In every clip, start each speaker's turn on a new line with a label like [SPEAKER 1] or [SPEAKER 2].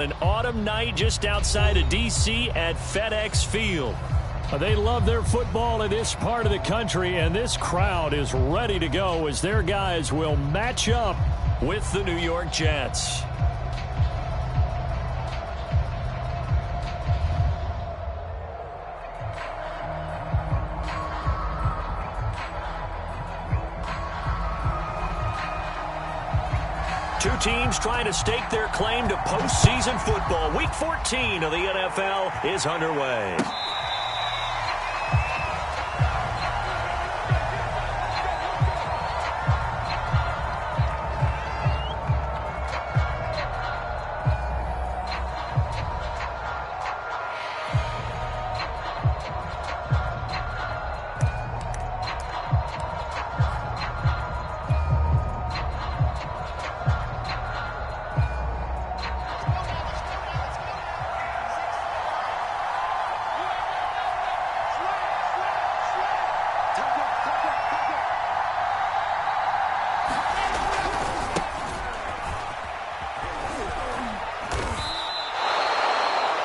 [SPEAKER 1] An autumn night just outside of D.C. at FedEx Field. They love their football in this part of the country, and this crowd is ready to go as their guys will match up with the New York Jets. Two teams trying to stake their claim to postseason football. Week 14 of the NFL is underway.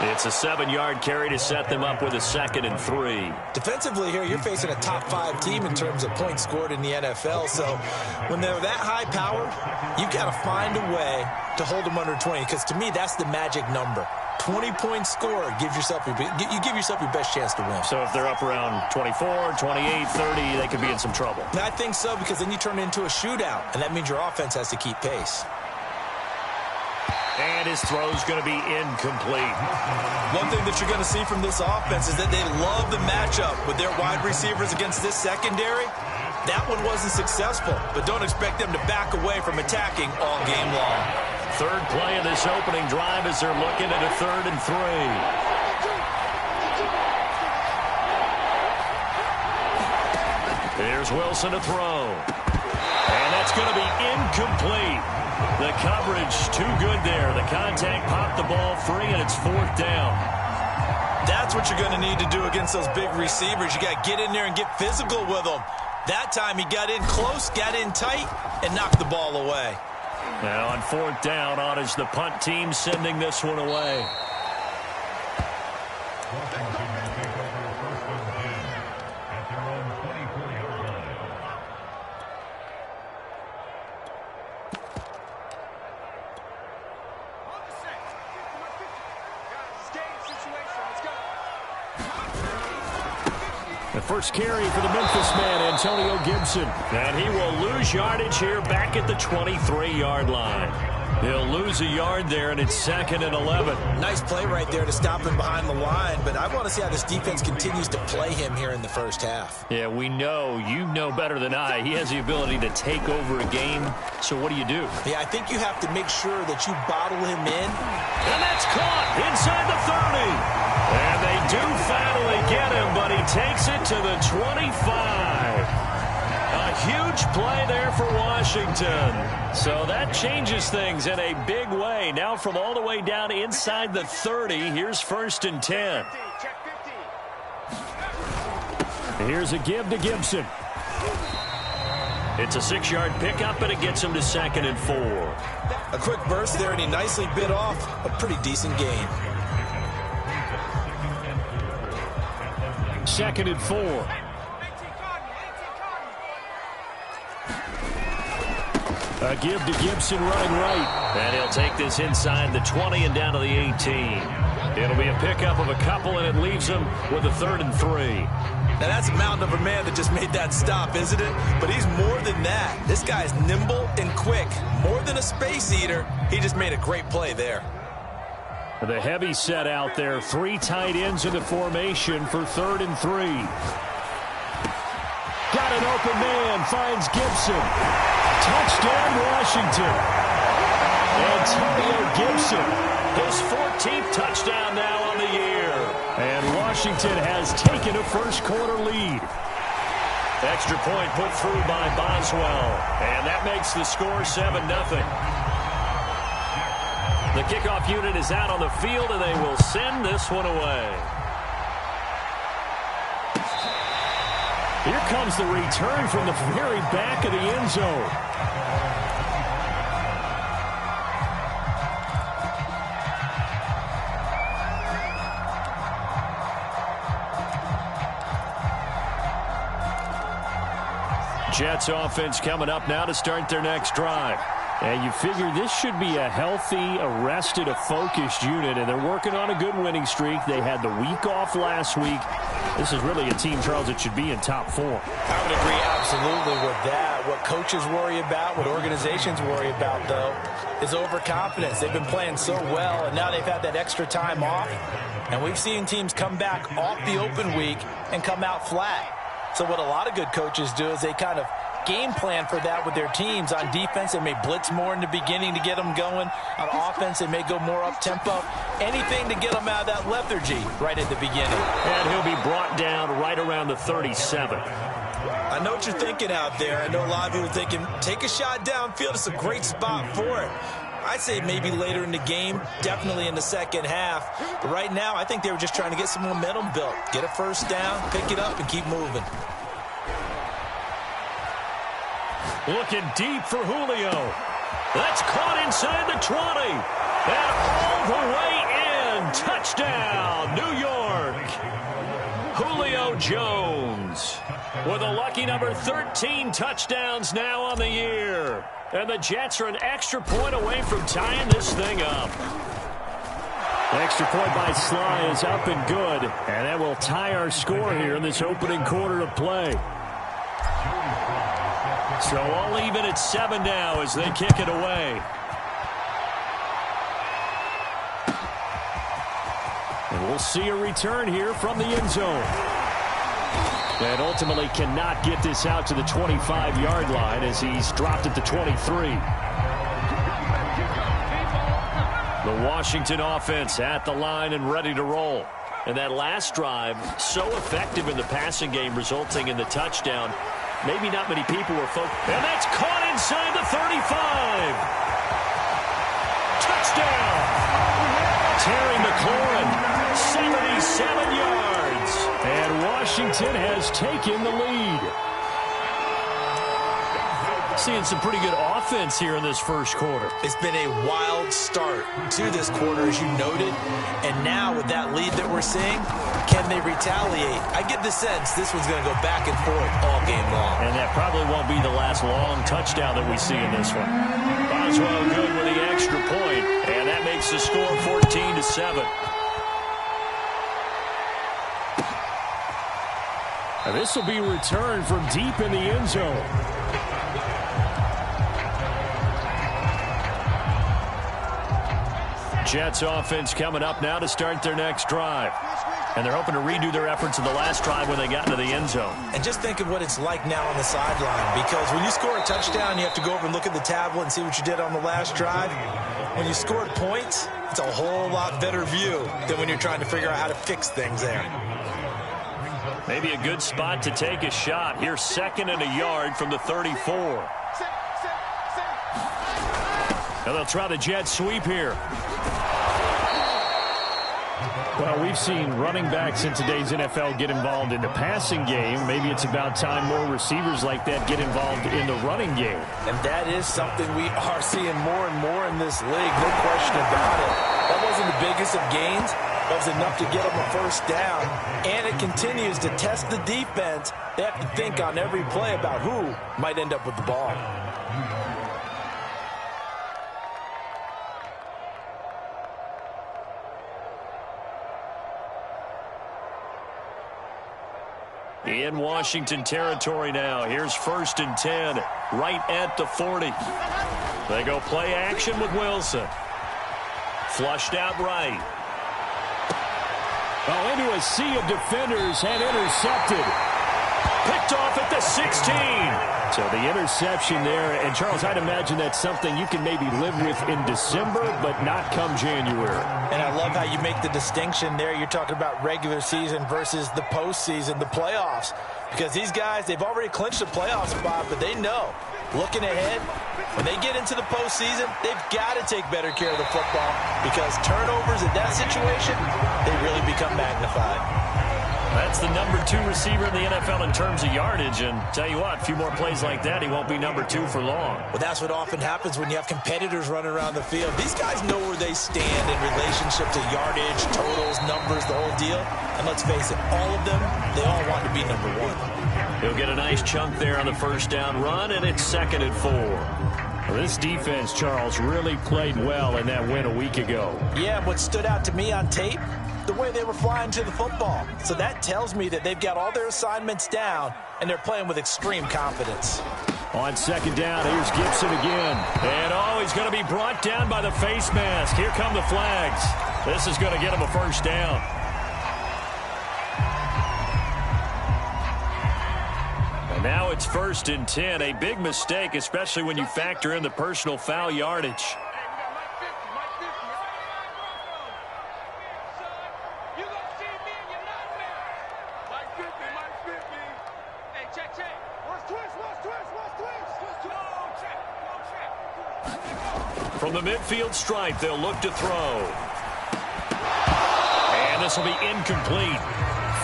[SPEAKER 1] It's a 7-yard carry to set them up with a 2nd and 3.
[SPEAKER 2] Defensively here, you're facing a top 5 team in terms of points scored in the NFL. So when they're that high power, you've got to find a way to hold them under 20. Because to me, that's the magic number. 20 points scored, you give yourself your best chance to win.
[SPEAKER 1] So if they're up around 24, 28, 30, they could be in some trouble.
[SPEAKER 2] And I think so, because then you turn it into a shootout, and that means your offense has to keep pace.
[SPEAKER 1] And his throw's going to be incomplete.
[SPEAKER 2] One thing that you're going to see from this offense is that they love the matchup with their wide receivers against this secondary. That one wasn't successful, but don't expect them to back away from attacking all game long.
[SPEAKER 1] Third play of this opening drive as they're looking at a 3rd and 3. Here's Wilson to throw. And that's going to be incomplete. The coverage too good there. The contact popped the ball free, and it's 4th down.
[SPEAKER 2] That's what you're going to need to do against those big receivers. You got to get in there and get physical with them. That time he got in close, got in tight, and knocked the ball away.
[SPEAKER 1] Now on 4th down, on is the punt team sending this one away. The first carry for the Memphis man, Antonio Gibson. And he will lose yardage here back at the 23-yard line. He'll lose a yard there, and it's 2nd and 11.
[SPEAKER 2] Nice play right there to stop him behind the line, but I want to see how this defense continues to play him here in the first half.
[SPEAKER 1] Yeah, we know. You know better than I. He has the ability to take over a game, so what do you do?
[SPEAKER 2] Yeah, I think you have to make sure that you bottle him in.
[SPEAKER 1] And that's caught inside the 30. And they do finally get him, but he takes it to the 25. A huge play there for Washington. So that changes things in a big way. Now from all the way down inside the 30, here's 1st and 10. Here's a give to Gibson. It's a 6-yard pickup, and it gets him to 2nd and 4.
[SPEAKER 2] A quick burst there, and he nicely bit off a pretty decent gain.
[SPEAKER 1] 2nd and 4. A give to Gibson running right. And he'll take this inside the 20 and down to the 18. It'll be a pickup of a couple, and it leaves him with a 3rd and 3.
[SPEAKER 2] Now that's a mountain of a man that just made that stop, isn't it? But he's more than that. This guy's nimble and quick. More than a space eater. He just made a great play there.
[SPEAKER 1] The heavy set out there. 3 tight ends in the formation for 3rd and 3. Got an open man. Finds Gibson. Touchdown, Washington. Antonio Gibson. His 14th touchdown now on the year. And Washington has taken a first-quarter lead. Extra point put through by Boswell. And that makes the score 7-0. The kickoff unit is out on the field, and they will send this one away. Here comes the return from the very back of the end zone. Jets offense coming up now to start their next drive. And you figure this should be a healthy, arrested, a focused unit, and they're working on a good winning streak. They had the week off last week. This is really a team, Charles, that should be in top 4.
[SPEAKER 2] I would agree absolutely with that. What coaches worry about, what organizations worry about, though, is overconfidence. They've been playing so well, and now they've had that extra time off. And we've seen teams come back off the open week and come out flat. So what a lot of good coaches do is they kind of game plan for that with their teams. On defense, they may blitz more in the beginning to get them going. On offense, they may go more up-tempo. Anything to get them out of that lethargy right at the beginning.
[SPEAKER 1] And he'll be brought down right around the 37.
[SPEAKER 2] I know what you're thinking out there. I know a lot of you are thinking, take a shot downfield. It's a great spot for it. I'd say maybe later in the game, definitely in the second half. But right now, I think they were just trying to get some momentum built. Get a first down, pick it up, and keep moving.
[SPEAKER 1] Looking deep for Julio. That's caught inside the 20. And all the way in. Touchdown, New York. Julio Jones with a lucky number 13 touchdowns now on the year. And the Jets are an extra point away from tying this thing up. The extra point by Sly is up and good. And that will tie our score here in this opening quarter of play. So all even at 7 now as they kick it away. And we'll see a return here from the end zone. And ultimately cannot get this out to the 25-yard line as he's dropped at the 23. The Washington offense at the line and ready to roll. And that last drive, so effective in the passing game, resulting in the touchdown. Maybe not many people were focused. And that's caught inside the 35. Touchdown. Terry McLaurin, 77 yards. And Washington has taken the lead. Seeing some pretty good offense here in this first quarter.
[SPEAKER 2] It's been a wild start to this quarter, as you noted. And now with that lead that we're seeing, can they retaliate? I get the sense this one's going to go back and forth all game long.
[SPEAKER 1] And that probably won't be the last long touchdown that we see in this one. Boswell good with the extra point, and that makes the score 14-7. Now this will be returned from deep in the end zone. Jets offense coming up now to start their next drive. And they're hoping to redo their efforts in the last drive when they got into the end zone.
[SPEAKER 2] And just think of what it's like now on the sideline, because when you score a touchdown, you have to go over and look at the tablet and see what you did on the last drive. When you scored points, it's a whole lot better view than when you're trying to figure out how to fix things there.
[SPEAKER 1] Maybe a good spot to take a shot. Here's 2nd and a yard from the 34. Now they'll try the jet sweep here. Well, we've seen running backs in today's NFL get involved in the passing game. Maybe it's about time more receivers like that get involved in the running game.
[SPEAKER 2] And that is something we are seeing more and more in this league, no question about it. That wasn't the biggest of gains. That was enough to get them a first down. And it continues to test the defense. They have to think on every play about who might end up with the ball.
[SPEAKER 1] In Washington territory now. Here's 1st and 10, right at the 40. They go play action with Wilson. Flushed out right. Oh, into a sea of defenders and intercepted. Picked off at the 16. So the interception there, and Charles, I'd imagine that's something you can maybe live with in December, but not come January.
[SPEAKER 2] And I love how you make the distinction there. You're talking about regular season versus the postseason, the playoffs. Because these guys, they've already clinched a playoff spot, but they know, looking ahead, when they get into the postseason, they've got to take better care of the football, because turnovers in that situation, they really become magnified.
[SPEAKER 1] That's the number 2 receiver in the NFL in terms of yardage. And tell you what, a few more plays like that, he won't be number 2 for long.
[SPEAKER 2] Well, that's what often happens when you have competitors running around the field. These guys know where they stand in relationship to yardage, totals, numbers, the whole deal. And let's face it, all of them, they all want to be number 1.
[SPEAKER 1] He'll get a nice chunk there on the first down run, and it's 2nd and 4. Well, this defense, Charles, really played well in that win a week ago.
[SPEAKER 2] Yeah, what stood out to me on tape, the way they were flying to the football. So that tells me that they've got all their assignments down, and they're playing with extreme confidence.
[SPEAKER 1] On 2nd down, here's Gibson again. And, he's going to be brought down by the face mask. Here come the flags. This is going to get him a first down. And now it's 1st and 10. A big mistake, especially when you factor in the personal foul yardage. From the midfield stripe, they'll look to throw. And this will be incomplete.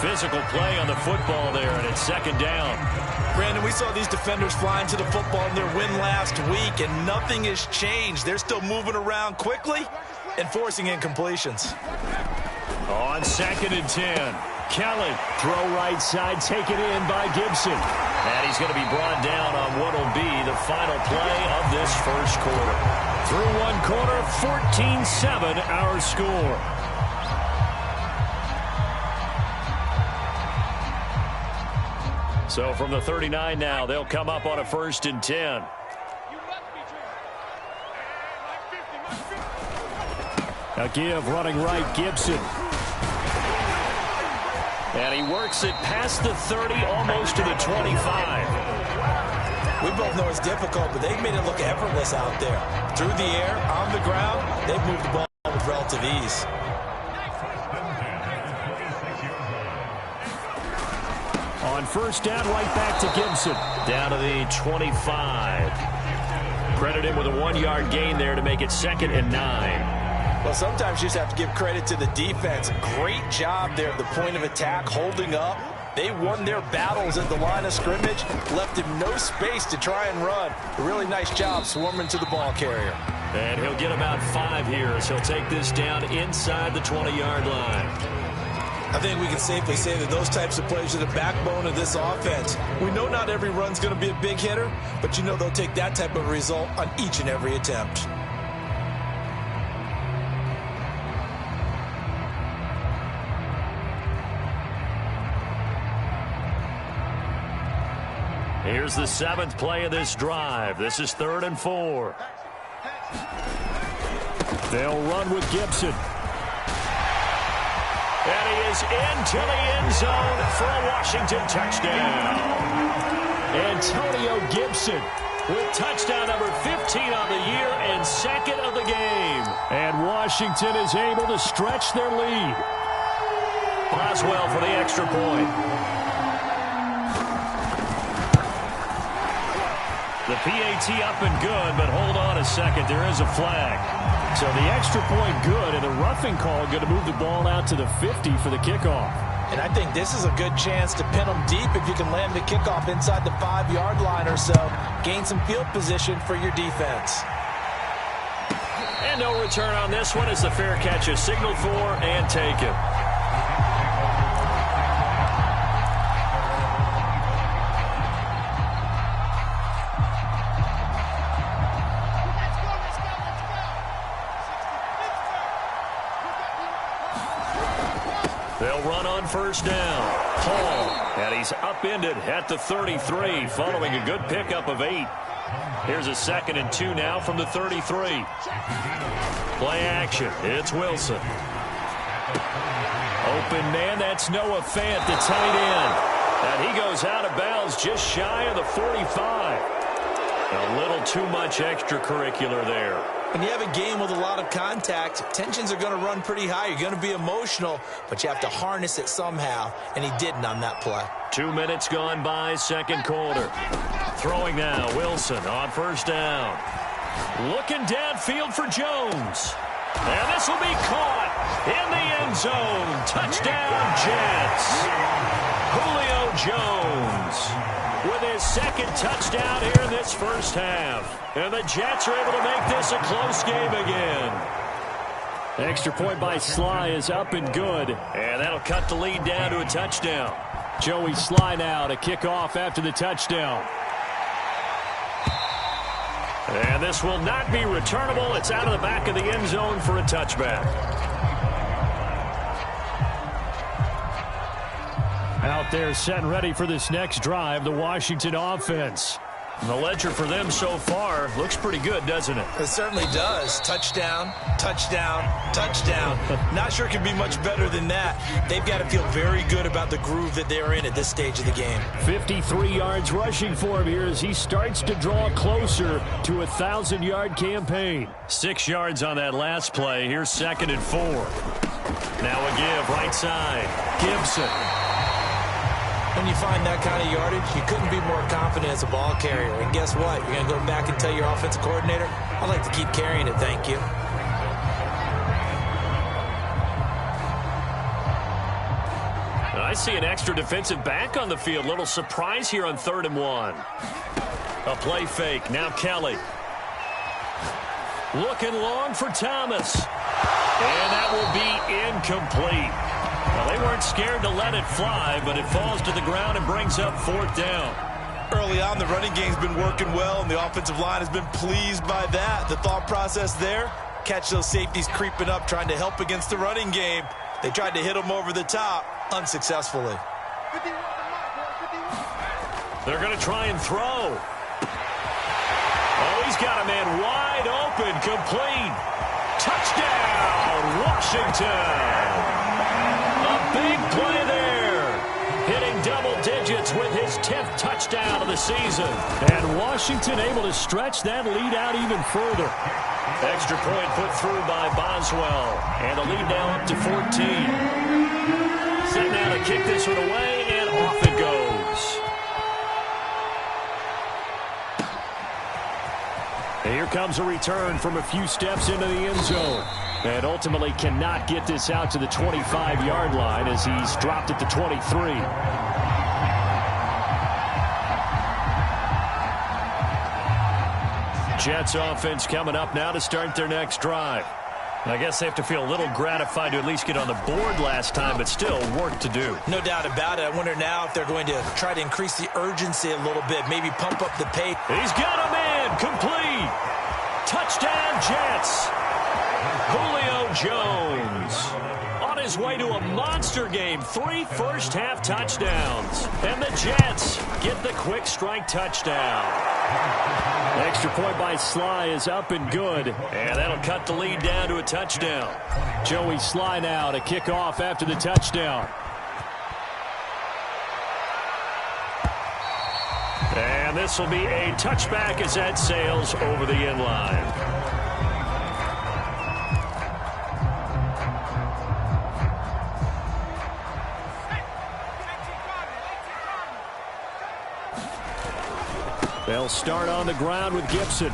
[SPEAKER 1] Physical play on the football there, and it's 2nd down.
[SPEAKER 2] Brandon, we saw these defenders flying to the football in their win last week, and nothing has changed. They're still moving around quickly and forcing incompletions.
[SPEAKER 1] On 2nd and 10, Kelly, throw right side, taken in by Gibson. And he's going to be brought down on what will be the final play of this first quarter. Through one quarter, 14-7 our score. So from the 39 now, they'll come up on a 1st and 10. A give running right, Gibson. And he works it past the 30, almost to the 25.
[SPEAKER 2] We both know it's difficult, but they've made it look effortless out there. Through the air, on the ground, they've moved the ball with relative ease.
[SPEAKER 1] On 1st down, right back to Gibson. Down to the 25. Credit him with a 1-yard gain there to make it 2nd and 9.
[SPEAKER 2] Well, sometimes you just have to give credit to the defense. Great job there at the point of attack, holding up. They won their battles at the line of scrimmage, left him no space to try and run. A really nice job swarming to the ball carrier.
[SPEAKER 1] And he'll get about 5 here as he'll take this down inside the 20-yard line.
[SPEAKER 2] I think we can safely say that those types of plays are the backbone of this offense. We know not every run's going to be a big hitter, but you know they'll take that type of result on each and every attempt.
[SPEAKER 1] Here's the 7th play of this drive. This is 3rd and 4. They'll run with Gibson. And he is into the end zone for a Washington touchdown. Antonio Gibson with touchdown number 15 on the year and 2nd of the game. And Washington is able to stretch their lead. Boswell for the extra point. The PAT up and good, but hold on a second. There is a flag. So the extra point good, and the roughing call going to move the ball out to the 50 for the kickoff.
[SPEAKER 2] And I think this is a good chance to pin them deep if you can land the kickoff inside the 5-yard line or so. Gain some field position for your defense.
[SPEAKER 1] And no return on this one as the fair catch is signaled for and taken. They'll run on 1st down. Hall, and he's upended at the 33 following a good pickup of 8. Here's a 2nd and 2 now from the 33. Play action. It's Wilson. Open man. That's Noah Fant, the tight end. And he goes out of bounds just shy of the 45. A little too much extracurricular there.
[SPEAKER 2] When you have a game with a lot of contact, tensions are going to run pretty high. You're going to be emotional, but you have to harness it somehow, and he didn't on that play. 2
[SPEAKER 1] minutes gone by, 2nd quarter. Throwing now, Wilson on 1st down. Looking downfield for Jones. And this will be caught in the end zone. Touchdown, Jets. Julio Jones with his second touchdown here in this first half. And the Jets are able to make this a close game again. Extra point by Sly is up and good. And that'll cut the lead down to a touchdown. Joey Sly now to kick off after the touchdown. And this will not be returnable. It's out of the back of the end zone for a touchback. Out there set and ready for this next drive, the Washington offense. The ledger for them so far looks pretty good, doesn't it?
[SPEAKER 2] It certainly does. Touchdown, touchdown, touchdown. Not sure it can be much better than that. They've got to feel very good about the groove that they're in at this stage of the game.
[SPEAKER 1] 53 yards rushing for him here as he starts to draw closer to a 1,000-yard campaign. 6 yards on that last play. Here's 2nd and 4. Now a give right side. Gibson.
[SPEAKER 2] When you find that kind of yardage, you couldn't be more confident as a ball carrier. And guess what? You're going to go back and tell your offensive coordinator, I'd like to keep carrying it, thank you.
[SPEAKER 1] I see an extra defensive back on the field. Little surprise here on 3rd and 1. A play fake. Now Kelly. Looking long for Thomas. And that will be incomplete. Well, they weren't scared to let it fly, but it falls to the ground and brings up 4th down.
[SPEAKER 2] Early on, the running game's been working well, and the offensive line has been pleased by that. The thought process there, catch those safeties creeping up, trying to help against the running game. They tried to hit them over the top, unsuccessfully.
[SPEAKER 1] They're going to try and throw. Oh, he's got a man wide open, complete. Touchdown, Washington. A big play there. Hitting double digits with his 10th touchdown of the season. And Washington able to stretch that lead out even further. Extra point put through by Boswell. And the lead now up to 14. Set now to kick this one away, and off it goes. And here comes a return from a few steps into the end zone. And ultimately cannot get this out to the 25-yard line as he's dropped at the 23. Jets offense coming up now to start their next drive. I guess they have to feel a little gratified to at least get on the board last time, but still work to do.
[SPEAKER 2] No doubt about it. I wonder now if they're going to try to increase the urgency a little bit, maybe pump up the pace.
[SPEAKER 1] He's got a man, complete. Touchdown, Jets. Julio Jones on his way to a monster game. 3 first-half touchdowns. And the Jets get the quick strike touchdown. Extra point by Sly is up and good. And that'll cut the lead down to a touchdown. Joey Sly now to kick off after the touchdown. And this will be a touchback as that sails over the end line. They'll start on the ground with Gibson. 8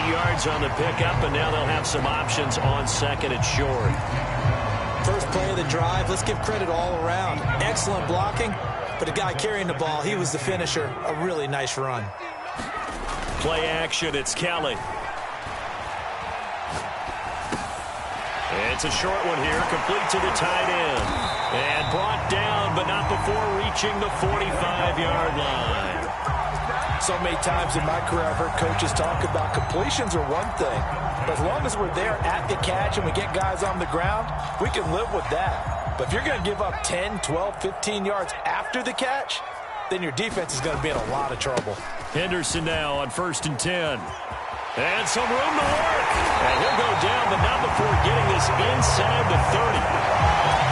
[SPEAKER 1] yards on the pickup, and now they'll have some options on 2nd and short.
[SPEAKER 2] First play of the drive, let's give credit all around. Excellent blocking, but the guy carrying the ball, he was the finisher. A really nice run.
[SPEAKER 1] Play action, it's Kelly. It's a short one here, complete to the tight end. And brought down, but not before reaching the 45-yard line.
[SPEAKER 3] So many times in my career, I've heard coaches talk about completions are one thing. But as long as we're there at the catch and we get guys on the ground, we can live with that. But if you're going to give up 10, 12, 15 yards after the catch, then your defense is going to be in a lot of trouble.
[SPEAKER 1] Henderson now on 1st and 10. And some room to work. And he'll go down, but not before getting this inside the 30.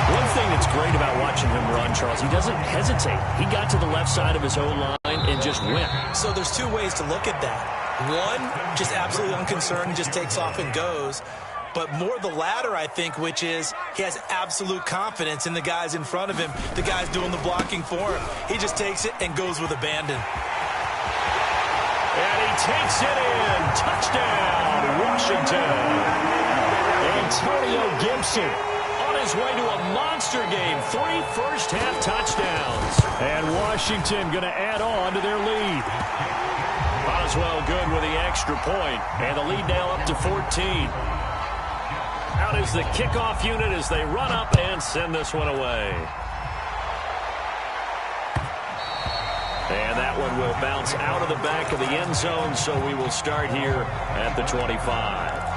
[SPEAKER 1] One thing that's great about watching him run, Charles, he doesn't hesitate. He got to the left side of his own line and just went.
[SPEAKER 2] So there's 2 ways to look at that. One, just absolutely unconcerned, just takes off and goes. But more the latter, I think, which is he has absolute confidence in the guys in front of him, the guys doing the blocking for him. He just takes it and goes with abandon.
[SPEAKER 1] And he takes it in. Touchdown, Washington. Antonio Gibson on his way to a monster game. 3 first-half touchdowns. And Washington going to add on to their lead. Boswell good with the extra point, and the lead now up to 14. Out is the kickoff unit as they run up and send this one away. And that one will bounce out of the back of the end zone, so we will start here at the 25.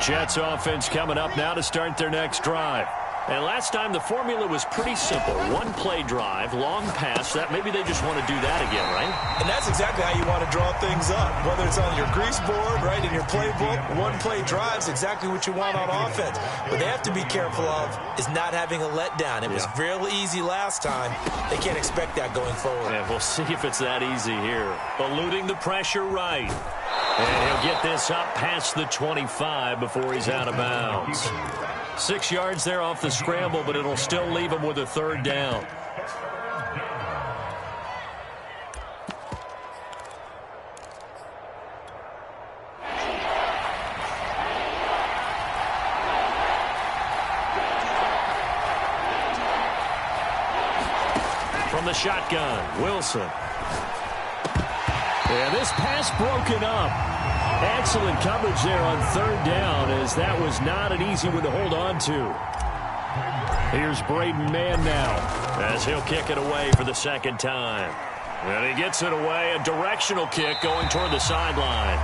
[SPEAKER 1] Jets offense coming up now to start their next drive. And last time the formula was pretty simple. One play drive, long pass. That maybe they just want to do that again, right?
[SPEAKER 2] And that's exactly how you want to draw things up. Whether it's on your grease board, right, in your playbook, one play drives exactly what you want on offense. What they have to be careful of is not having a letdown. It was real easy last time. They can't expect that going forward.
[SPEAKER 1] Yeah, we'll see if it's that easy here. Eluding the pressure right. And he'll get this up past the 25 before he's out of bounds. 6 yards there off the scramble, but it'll still leave him with a third down. From the shotgun, Wilson. And this pass broken up. Excellent coverage there on third down, as that was not an easy one to hold on to. Here's Braden Mann now, as he'll kick it away for the second time. And he gets it away, a directional kick going toward the sideline.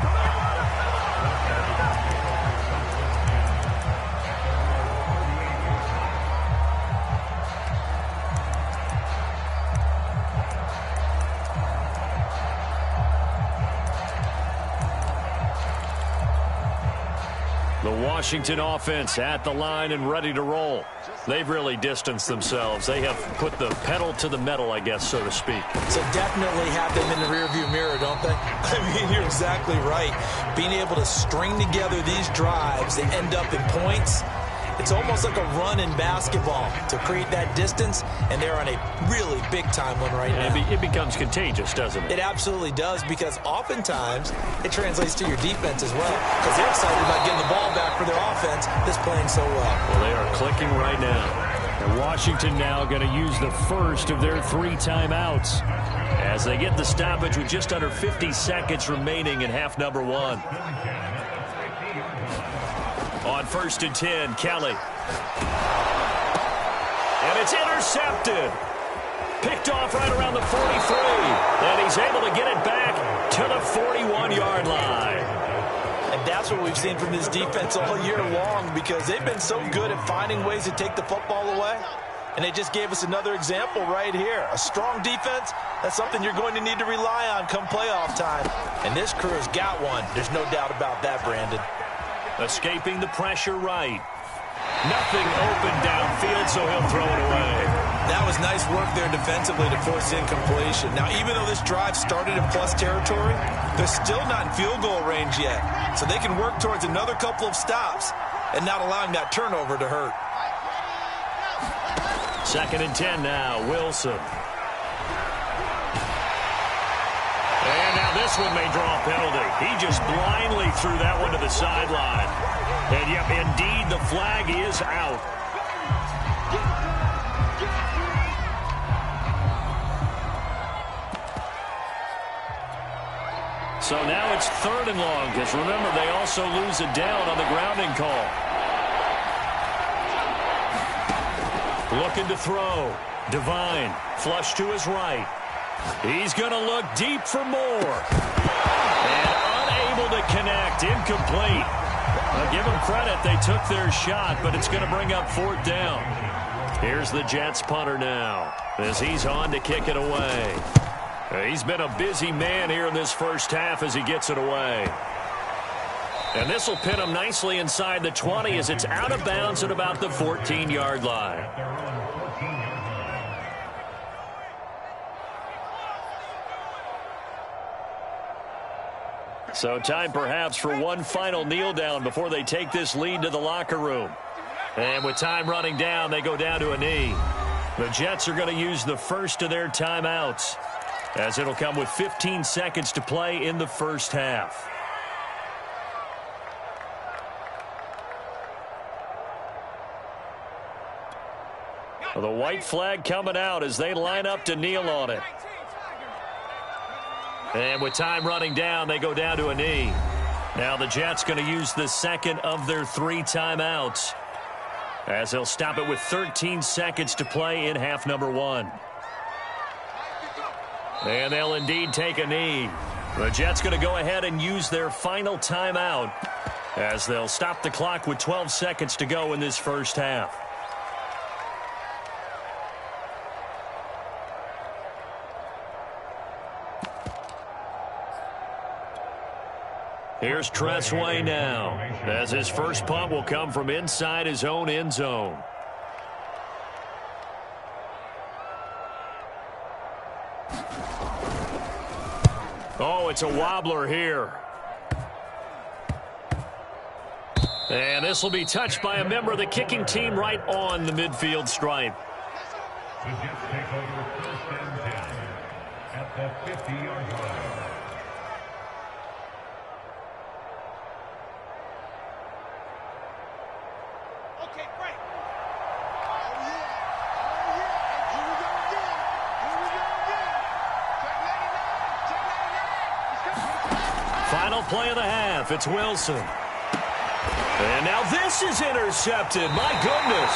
[SPEAKER 1] The Washington offense at the line and ready to roll. They've really distanced themselves. They have put the pedal to the metal, I guess, so to speak.
[SPEAKER 2] So definitely have them in the rearview mirror, don't they? I mean, you're exactly right. Being able to string together these drives that end up in points, it's almost like a run in basketball to create that distance, and they're on a really big-time one right now.
[SPEAKER 1] It becomes contagious, doesn't it?
[SPEAKER 2] It absolutely does, because oftentimes it translates to your defense as well, because they're excited about getting the ball back for their offense that's playing so well.
[SPEAKER 1] Well, they are clicking right now. And Washington now going to use the first of their 3 timeouts as they get the stoppage with just under 50 seconds remaining in half number 1. On 1st and 10, Kelly. And it's intercepted. Picked off right around the 43. And he's able to get it back to the 41-yard line.
[SPEAKER 2] And that's what we've seen from this defense all year long, because they've been so good at finding ways to take the football away. And they just gave us another example right here. A strong defense, that's something you're going to need to rely on come playoff time. And this crew has got one. There's no doubt about that, Brandon.
[SPEAKER 1] Escaping the pressure right. Nothing open downfield, so he'll throw it away.
[SPEAKER 2] That was nice work there defensively to force incompletion. Now, even though this drive started in plus territory, they're still not in field goal range yet. So they can work towards another couple of stops and not allowing that turnover to hurt.
[SPEAKER 1] 2nd and 10 now, Wilson. And now this one may draw a penalty. He just blindly threw that one to the sideline. And yep, indeed, the flag is out. So now it's 3rd and long, because remember, they also lose a down on the grounding call. Looking to throw. Devine, flush to his right. He's going to look deep for more. And unable to connect. Incomplete. I'll give them credit. They took their shot, but it's going to bring up 4th down. Here's the Jets punter now as he's on to kick it away. He's been a busy man here in this first half as he gets it away. And this will pin him nicely inside the 20 as it's out of bounds at about the 14-yard line. So time perhaps for one final kneel down before they take this lead to the locker room. And with time running down, they go down to a knee. The Jets are going to use the first of their timeouts, as it'll come with 15 seconds to play in the first half. The white flag coming out as they line up to kneel on it. And with time running down, they go down to a knee. Now the Jets going to use the second of their 3 timeouts, as they'll stop it with 13 seconds to play in half number 1. And they'll indeed take a knee. The Jets going to go ahead and use their final timeout, as they'll stop the clock with 12 seconds to go in this first half. Here's Tressway now, as his first punt will come from inside his own end zone. Oh, it's a wobbler here. And this will be touched by a member of the kicking team right on the midfield stripe.
[SPEAKER 4] The Jets take over first and 10 at the 50-yard line.
[SPEAKER 1] Final play of the half. It's Wilson. And now this is intercepted. My goodness.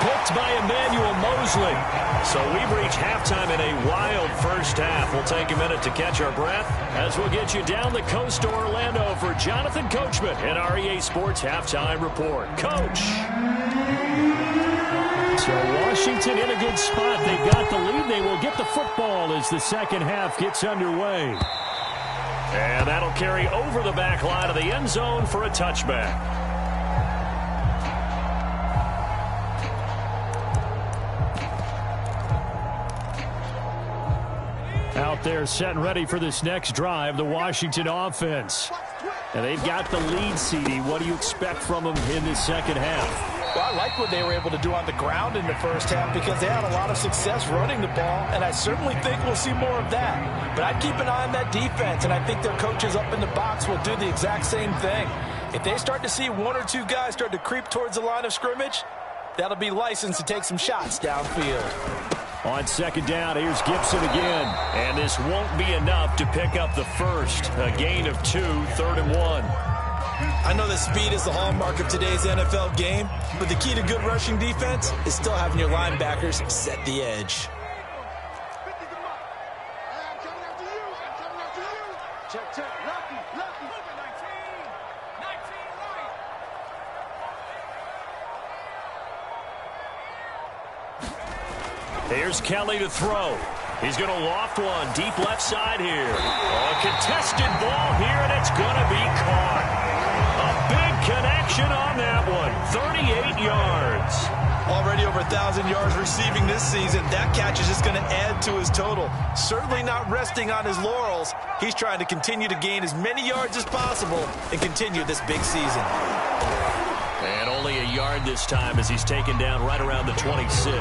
[SPEAKER 1] Picked by Emmanuel Mosley. So we've reached halftime in a wild first half. We'll take a minute to catch our breath as we'll get you down the coast to Orlando for Jonathan Coachman and our EA Sports Halftime Report. Coach. So Washington in a good spot. They've got the lead. They will get the football as the second half gets underway. And that'll carry over the back line of the end zone for a touchback. Out there set and ready for this next drive, the Washington offense. And they've got the lead, CD. What do you expect from them in this second half?
[SPEAKER 3] Well, I like what they were able to do on the ground in the first half because they had a lot of success running the ball, and I certainly think we'll see more of that. But I'd keep an eye on that defense, and I think their coaches up in the box will do the exact same thing. If they start to see 1 or 2 guys start to creep towards the line of scrimmage, that'll be licensed to take some shots downfield.
[SPEAKER 1] On second down, here's Gibson again. And this won't be enough to pick up the first. A gain of 2, 3rd and 1.
[SPEAKER 2] I know that speed is the hallmark of today's NFL game, but the key to good rushing defense is still having your linebackers set the edge.
[SPEAKER 1] Here's Kelly to throw. He's going to loft one deep left side here. A contested ball here, and it's going to be caught. A big connection on that one. 38 yards.
[SPEAKER 2] Already over 1,000 yards receiving this season. That catch is just going to add to his total. Certainly not resting on his laurels. He's trying to continue to gain as many yards as possible and continue this big season.
[SPEAKER 1] And only a yard this time as he's taken down right around the 26.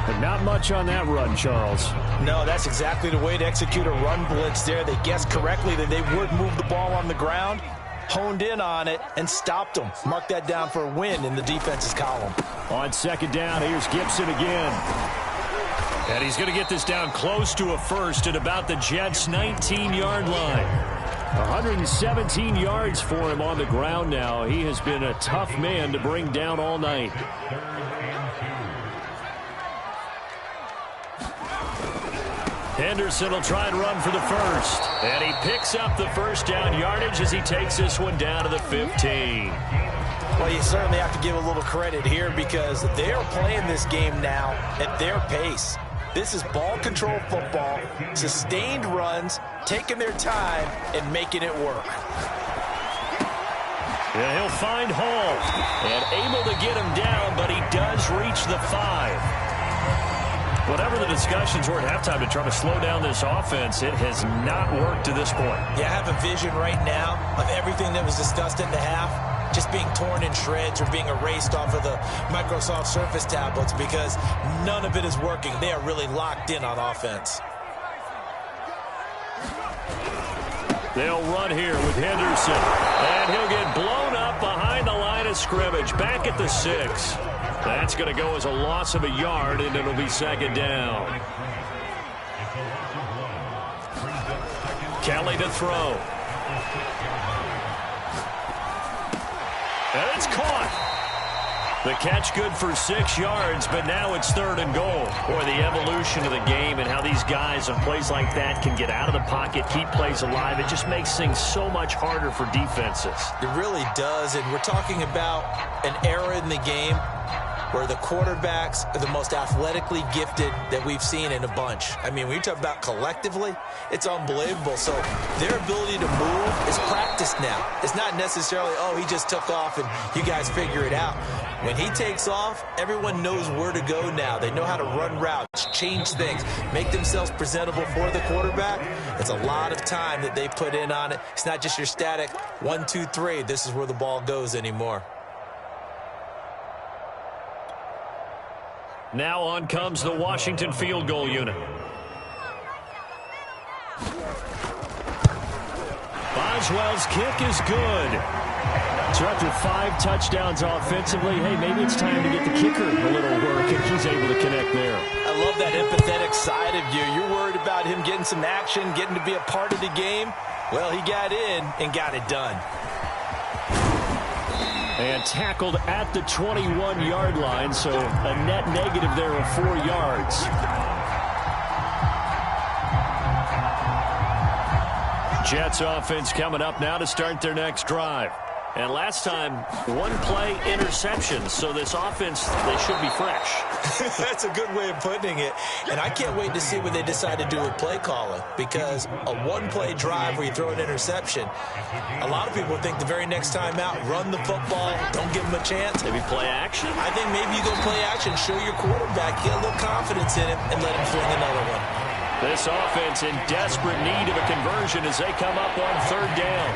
[SPEAKER 1] But not much on that run, Charles.
[SPEAKER 3] No, that's exactly the way to execute a run blitz there. They guessed correctly that they would move the ball on the ground, honed in on it, and stopped them. Mark that down for a win in the defense's column.
[SPEAKER 1] On second down, here's Gibson again. And he's going to get this down close to a first at about the Jets' 19-yard line. 117 yards for him on the ground now. He has been a tough man to bring down all night. Henderson will try and run for the first. And he picks up the first down yardage as he takes this one down to the 15.
[SPEAKER 3] Well, you certainly have to give a little credit here because they are playing this game now at their pace. This is ball control football, sustained runs, taking their time and making it work.
[SPEAKER 1] And he'll find Hall and able to get him down, but he does reach the 5. Whatever the discussions were at halftime to try to slow down this offense, it has not worked to this point.
[SPEAKER 2] Yeah, I have a vision right now of everything that was discussed at the half. just being torn in shreds or being erased off of the Microsoft Surface tablets because none of it is working. They are really locked in on offense.
[SPEAKER 1] They'll run here with Henderson, and he'll get blown up behind the line of scrimmage, back at the 6. That's going to go as a loss of a yard, and it'll be second down. Kelly to throw. And it's caught. The catch good for 6 yards, but now it's 3rd and goal. Boy, the evolution of the game and how these guys on plays like that can get out of the pocket, keep plays alive, it just makes things so much harder for defenses.
[SPEAKER 2] It really does, and we're talking about an era in the game where the quarterbacks are the most athletically gifted that we've seen in a bunch. I mean, when you talk about collectively, it's unbelievable. So their ability to move is practiced now. It's not necessarily, oh, he just took off and you guys figure it out. When he takes off, everyone knows where to go now. They know how to run routes, change things, make themselves presentable for the quarterback. It's a lot of time that they put in on it. It's not just your static 1, 2, 3. This is where the ball goes anymore.
[SPEAKER 1] Now on comes the Washington field goal unit. Boswell's kick is good. So after 5 touchdowns offensively, hey, maybe it's time to get the kicker a little work, and he's able to connect there.
[SPEAKER 2] I love that empathetic side of you. You're worried about him getting some action, getting to be a part of the game. Well, he got in and got it done.
[SPEAKER 1] And tackled at the 21-yard line, so a net negative there of 4 yards. Jets offense coming up now to start their next drive. And last time, 1-play interception, so this offense, they should be fresh.
[SPEAKER 2] That's a good way of putting it. And I can't wait to see what they decide to do with play calling, because a 1-play drive where you throw an interception, a lot of people think the very next time out, run the football, don't give them a chance.
[SPEAKER 1] Maybe play action?
[SPEAKER 2] I think maybe you go play action, show your quarterback, get a little confidence in him, and let him fling another one.
[SPEAKER 1] This offense in desperate need of a conversion as they come up on 3rd down.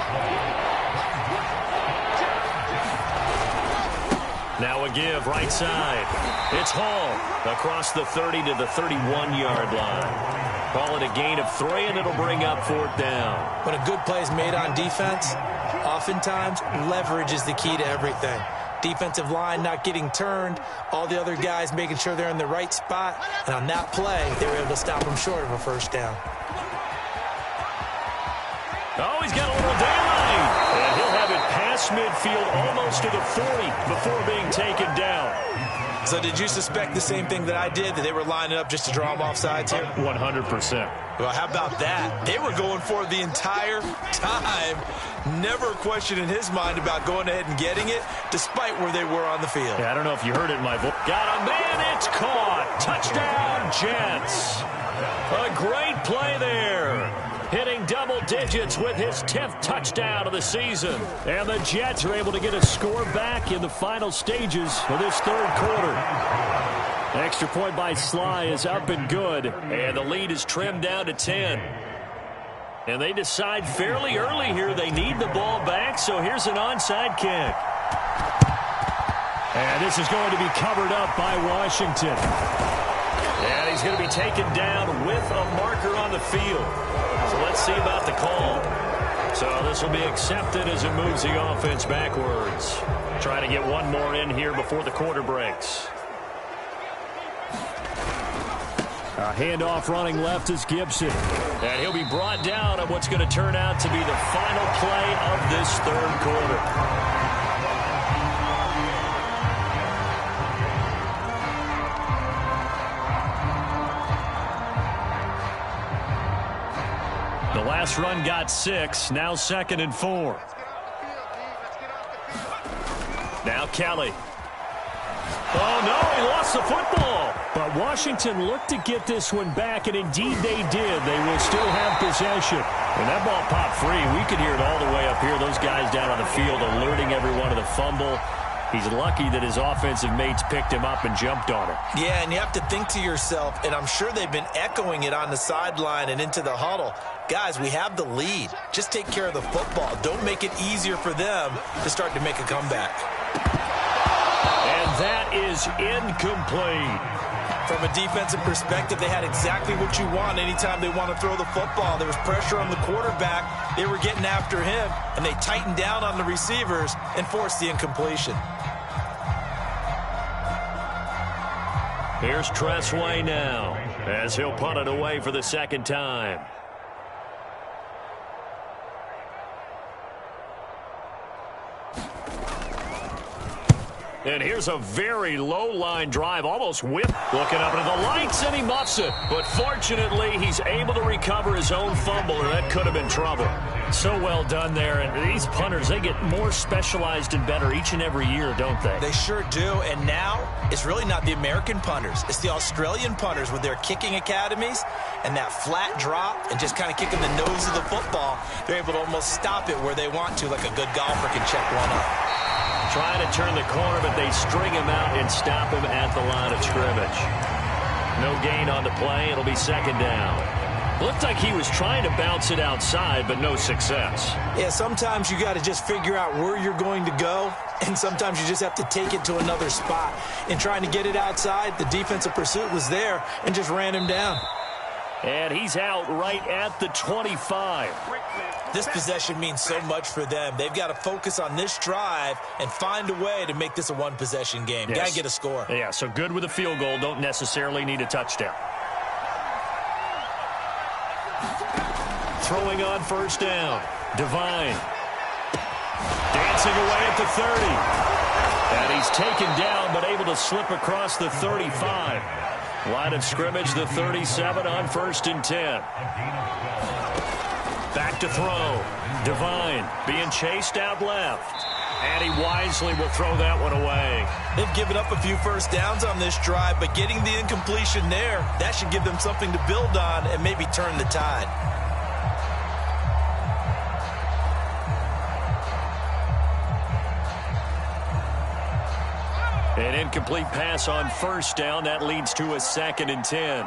[SPEAKER 1] Now a give right side. It's Hall across the 30 to the 31-yard line. Call it a gain of 3, and it'll bring up 4th down.
[SPEAKER 2] When a good play is made on defense, oftentimes leverage is the key to everything. Defensive line not getting turned, all the other guys making sure they're in the right spot, and on that play, they were able to stop them short of a 1st down.
[SPEAKER 1] Oh, he's got a little daylight. And he'll have it past midfield almost to the 40 before being taken down.
[SPEAKER 2] So did you suspect the same thing that I did, that they were lining up just to draw them off sides here?
[SPEAKER 1] 100%.
[SPEAKER 2] Well, how about that? They were going for it the entire time. Never a question in his mind about going ahead and getting it, despite where they were on the field.
[SPEAKER 1] Yeah, I don't know if you heard it in my voice. Got a man, it's caught. Touchdown, Jets. A great play there. Hitting double digits with his 10th touchdown of the season. And the Jets are able to get a score back in the final stages of this 3rd quarter. Extra point by Sly is up and good. And the lead is trimmed down to 10. And they decide fairly early here they need the ball back, so here's an onside kick. And this is going to be covered up by Washington. And he's going to be taken down with a marker on the field. So let's see about the call. So this will be accepted as it moves the offense backwards. Trying to get one more in here before the quarter breaks. A handoff running left is Gibson. And he'll be brought down at what's going to turn out to be the final play of this 3rd quarter. The last run got 6, now 2nd and 4. Now Kelly. Oh, no, he lost the football. But Washington looked to get this one back, and indeed they did. They will still have possession. And that ball popped free. We could hear it all the way up here. Those guys down on the field alerting everyone to the fumble. He's lucky that his offensive mates picked him up and jumped on him.
[SPEAKER 2] Yeah, and you have to think to yourself, and I'm sure they've been echoing it on the sideline and into the huddle. Guys, we have the lead. Just take care of the football. Don't make it easier for them to start to make a comeback.
[SPEAKER 1] And that is incomplete.
[SPEAKER 2] From a defensive perspective, they had exactly what you want anytime they want to throw the football. There was pressure on the quarterback. They were getting after him, and they tightened down on the receivers and forced the incompletion.
[SPEAKER 1] Here's Tressway now as he'll punt it away for the second time. And here's a very low-line drive, almost whipped. Looking up into the lights, and he muffs it. But fortunately, he's able to recover his own fumble, or that could have been trouble. So well done there. And these punters, they get more specialized and better each and every year, don't they?
[SPEAKER 2] They sure do. And now, it's really not the American punters. It's the Australian punters with their kicking academies and that flat drop and just kind of kicking the nose of the football. They're able to almost stop it where they want to, like a good golfer can check one up.
[SPEAKER 1] Trying to turn the corner, but they string him out and stop him at the line of scrimmage. No gain on the play. It'll be second down. Looked like he was trying to bounce it outside, but no success.
[SPEAKER 2] Yeah, sometimes you got to just figure out where you're going to go, and sometimes you just have to take it to another spot. In trying to get it outside, the defensive pursuit was there and just ran him down.
[SPEAKER 1] And he's out right at the 25.
[SPEAKER 2] This possession means so much for them. They've got to focus on this drive and find a way to make this a one-possession game.
[SPEAKER 1] Yes.
[SPEAKER 2] Got to get a score.
[SPEAKER 1] Yeah, so good with a field goal. Don't necessarily need a touchdown. Throwing on first down. Devine. Dancing away at the 30. And he's taken down, but able to slip across the 35. Line of scrimmage, the 37 on 1st and 10. Back to throw. Devine being chased out left. And he wisely will throw that one away.
[SPEAKER 2] They've given up a few first downs on this drive, but getting the incompletion there, that should give them something to build on and maybe turn the tide.
[SPEAKER 1] An incomplete pass on first down. That leads to a 2nd and 10.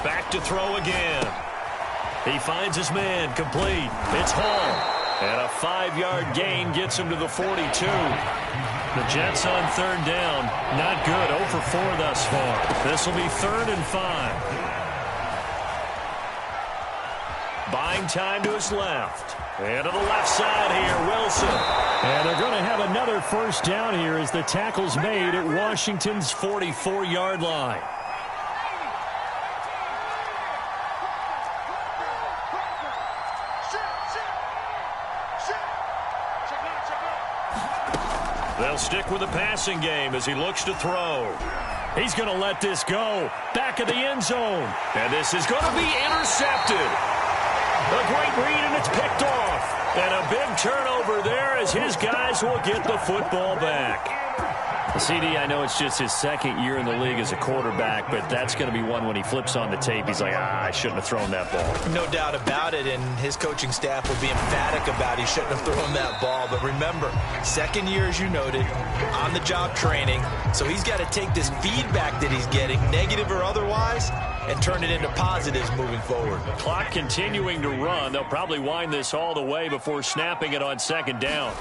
[SPEAKER 1] Back to throw again. He finds his man. Complete. It's Hall. And a 5-yard gain gets him to the 42. The Jets on 3rd down. Not good. 0 for 4 thus far. This will be 3rd and 5. Buying time to his left. And to the left side here, Wilson. And they're going to have another first down here as the tackle's made at Washington's 44-yard line. They'll stick with the passing game as he looks to throw. He's going to let this go. Back of the end zone. And this is going to be intercepted. A great read, and it's picked off. And a big turnover there as his guys will get the football back. CD, I know it's just his 2nd year in the league as a quarterback, but that's going to be one when he flips on the tape. He's like, I shouldn't have thrown that ball.
[SPEAKER 2] No doubt about it, and his coaching staff will be emphatic about he shouldn't have thrown that ball. But remember, 2nd year, as you noted, on-the-job training. So he's got to take this feedback that he's getting, negative or otherwise, and turn it into positives moving forward.
[SPEAKER 1] Clock continuing to run. They'll probably wind this all the way before snapping it on 2nd down.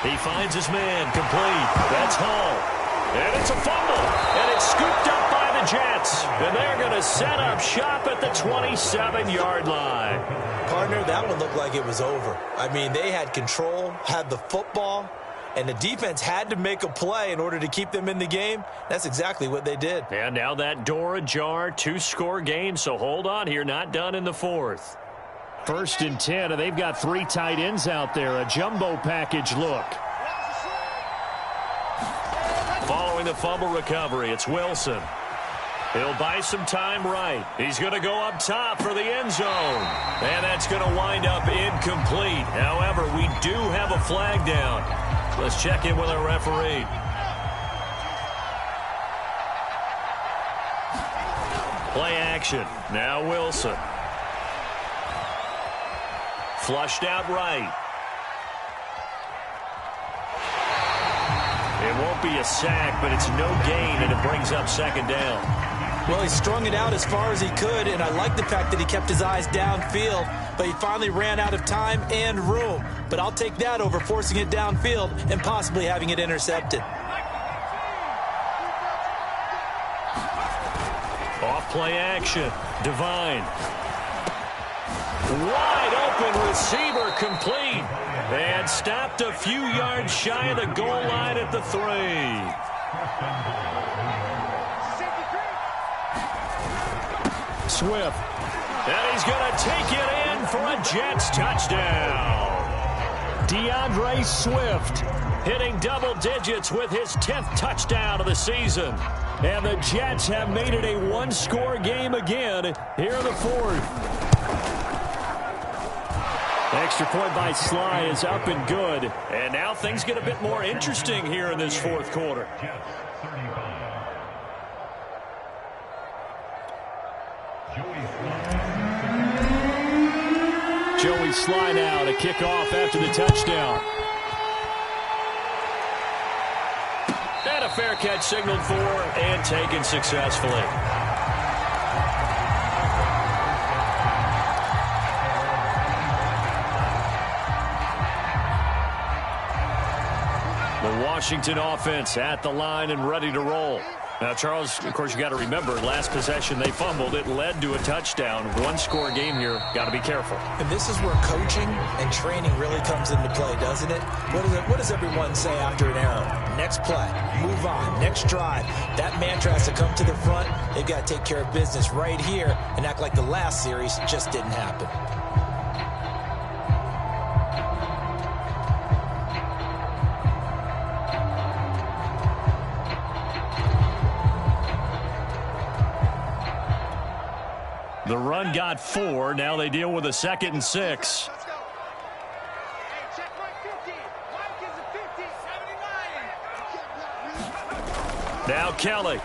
[SPEAKER 1] He finds his man. Complete. That's Hall. And it's a fumble. And it's scooped up by the Jets. And they're going to set up shop at the 27-yard line.
[SPEAKER 2] Partner, that one looked like it was over. I mean, they had control, had the football, and the defense had to make a play in order to keep them in the game. That's exactly what they did.
[SPEAKER 1] And now that door ajar, 2-score game, so hold on here, not done in the 4th. 1st and 10, and they've got 3 tight ends out there, a jumbo package look. Following the fumble recovery, it's Wilson. He'll buy some time right. He's going to go up top for the end zone. And that's going to wind up incomplete. However, we do have a flag down. Let's check in with our referee. Play action. Now Wilson. Flushed out right. It won't be a sack, but it's no gain, and it brings up second down.
[SPEAKER 2] Well, he strung it out as far as he could, and I like the fact that he kept his eyes downfield, but he finally ran out of time and room. But I'll take that over forcing it downfield and possibly having it intercepted.
[SPEAKER 1] Off play action. Devine. Wide open receiver complete. And stopped a few yards shy of the goal line at the 3. Swift. And he's going to take it in for a Jets touchdown. DeAndre Swift hitting double digits with his 10th touchdown of the season. And the Jets have made it a one-score game again here in the 4th. Extra point by Sly is up and good. And now things get a bit more interesting here in this 4th quarter. Joey Sly now to kick off after the touchdown. And a fair catch signaled for and taken successfully. The Washington offense at the line and ready to roll. Now, Charles, of course, you got to remember, last possession they fumbled. It led to a touchdown. One-score game here. Got to be careful.
[SPEAKER 2] And this is where coaching and training really comes into play, doesn't it? What does everyone say after an error? Next play, move on, next drive. That mantra has to come to the front. They've got to take care of business right here and act like the last series just didn't happen.
[SPEAKER 1] The run got 4. Now they deal with a 2nd and 6. Now Kelly.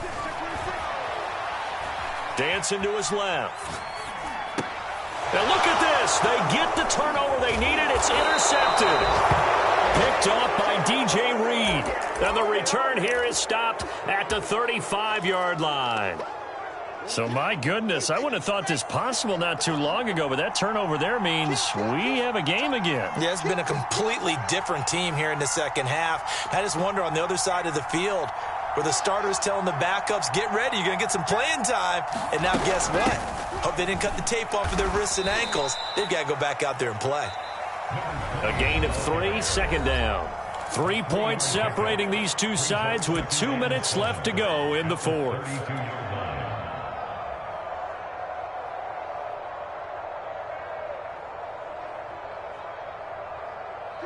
[SPEAKER 1] Dancing to his left. Now look at this. They get the turnover they needed. It's intercepted. Picked off by DJ Reed. And the return here is stopped at the 35-yard line. So, my goodness, I wouldn't have thought this possible not too long ago, but that turnover there means we have a game again.
[SPEAKER 2] Yeah, it's been a completely different team here in the second half. I just wonder on the other side of the field where the starters telling the backups, get ready, you're going to get some playing time. And now guess what? Hope they didn't cut the tape off of their wrists and ankles. They've got to go back out there and play.
[SPEAKER 1] A gain of 3, second down. 3 points separating these two sides with 2 minutes left to go in the 4th.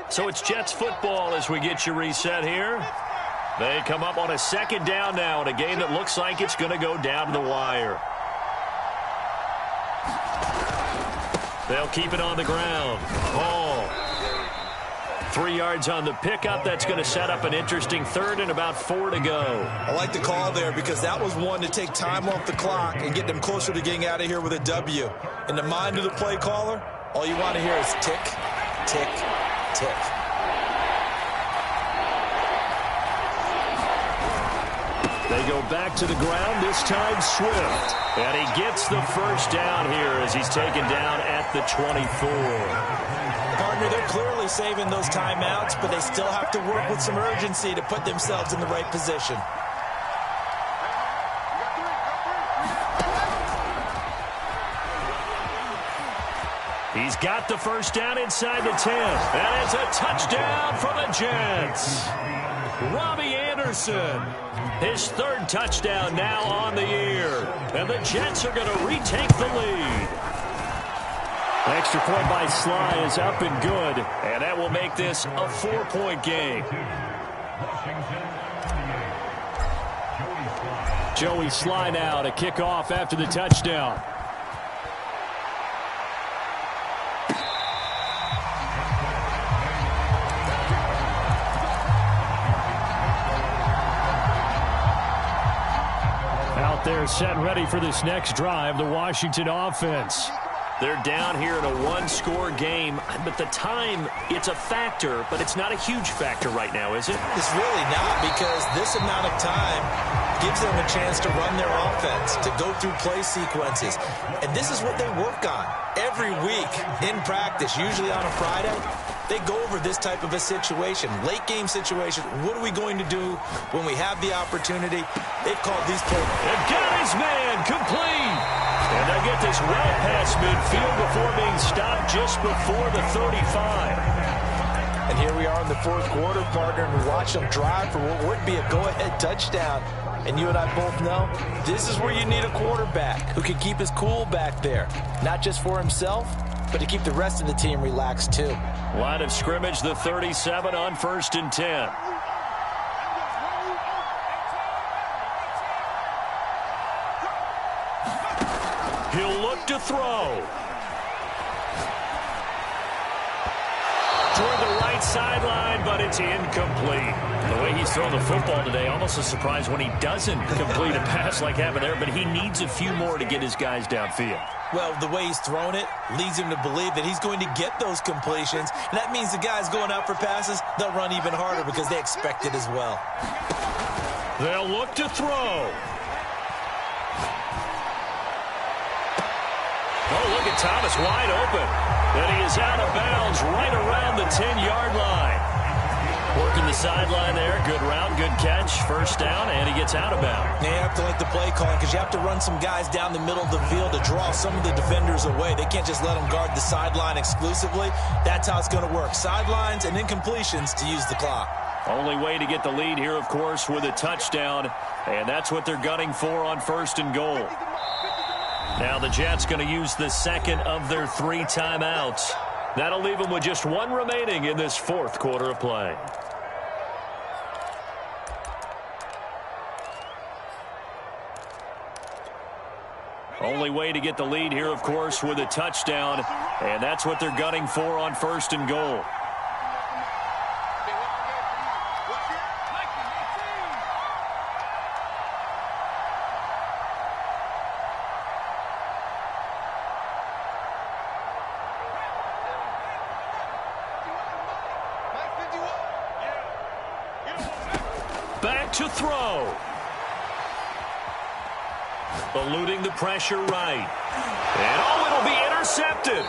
[SPEAKER 1] So it's Jets football as we get you reset here. They come up on a 2nd down now in a game that looks like it's going to go down to the wire. They'll keep it on the ground. Hall. 3 yards on the pickup. That's going to set up an interesting 3rd and about 4 to go.
[SPEAKER 2] I like the call there because that was one to take time off the clock and get them closer to getting out of here with a W. In the mind of the play caller, all you want to hear is tick, tick, tick.
[SPEAKER 1] They go back to the ground, this time Swift. And he gets the first down here as he's taken down at the 24.
[SPEAKER 2] Partner, they're clearly saving those timeouts, but they still have to work with some urgency to put themselves in the right position.
[SPEAKER 1] He's got the first down inside the 10. And it's a touchdown for the Jets. Robbie Anderson, his 3rd touchdown now on the year. And the Jets are going to retake the lead. Extra point by Sly is up and good. And that will make this a 4-point game. Joey Sly now to kick off after the touchdown. Out there set ready for this next drive, the Washington offense. They're down here in a one-score game, but the time, it's a factor, but it's not a huge factor right now, is it?
[SPEAKER 2] It's really not, because this amount of time gives them a chance to run their offense, to go through play sequences. And this is what they work on every week in practice, usually on a Friday. They go over this type of a situation, late game situation. What are we going to do when we have the opportunity? They've called these plays.
[SPEAKER 1] And got his man complete. And they get this well past midfield before being stopped just before the 35.
[SPEAKER 3] And here we are in the fourth quarter, partner, and we watch them drive for what would be a go-ahead touchdown. And you and I both know this is where you need a quarterback who can keep his cool back there, not just for himself, but to keep the rest of the team relaxed too.
[SPEAKER 1] Line of scrimmage, the 37 on 1st and 10. He'll look to throw. Toward the right sideline, but it's incomplete. The way he's thrown the football today, almost a surprise when he doesn't complete a pass like happened there, but he needs a few more to get his guys downfield.
[SPEAKER 2] Well, the way he's thrown it leads him to believe that he's going to get those completions. And that means the guys going out for passes, they'll run even harder because they expect it as well.
[SPEAKER 1] They'll look to throw. Oh, look at Thomas wide open. And he is out of bounds right around the 10-yard line. Working the sideline there. Good route, good catch. First down, and he gets out of bounds.
[SPEAKER 2] You have to like the play calling because you have to run some guys down the middle of the field to draw some of the defenders away. They can't just let them guard the sideline exclusively. That's how it's going to work. Sidelines and incompletions to use the clock.
[SPEAKER 1] Only way to get the lead here, of course, with a touchdown. And that's what they're gunning for on 1st and goal. Now the Jets going to use the second of their 3 timeouts. That'll leave them with just 1 remaining in this fourth quarter of play. Only way to get the lead here, of course, with a touchdown. And that's what they're gunning for on 1st and goal. Back to throw. Eluding the pressure right. And oh, it'll be intercepted.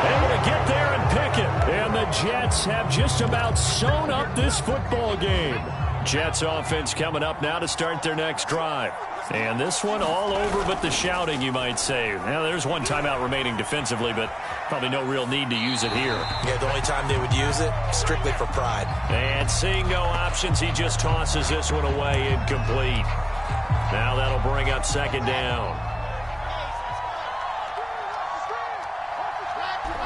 [SPEAKER 1] Able to get there and pick it. And the Jets have just about sewn up this football game. Jets offense coming up now to start their next drive. And this one all over but the shouting, you might say. Now, there's 1 timeout remaining defensively, but probably no real need to use it here.
[SPEAKER 2] Yeah, the only time they would use it, strictly for pride.
[SPEAKER 1] And seeing no options, he just tosses this one away incomplete. Now that'll bring up 2nd down.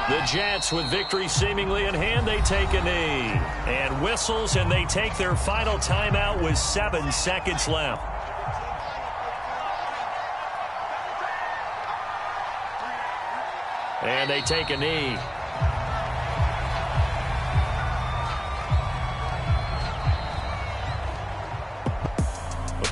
[SPEAKER 1] The Jets, with victory seemingly in hand, they take a knee. And whistles, and they take their final timeout with 7 seconds left. And they take a knee.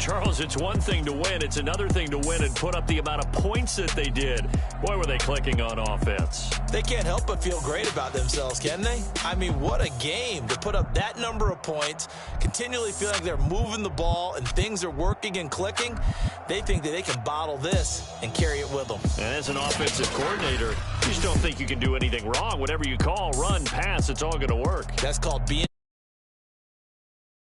[SPEAKER 1] Charles, it's one thing to win. It's another thing to win and put up the amount of points that they did. Boy, were they clicking on offense.
[SPEAKER 2] They can't help but feel great about themselves, can they? I mean, what a game to put up that number of points, continually feel like they're moving the ball and things are working and clicking. They think that they can bottle this and carry it with them.
[SPEAKER 1] And as an offensive coordinator, you just don't think you can do anything wrong. Whatever you call, run, pass, it's all going to work.
[SPEAKER 2] That's called being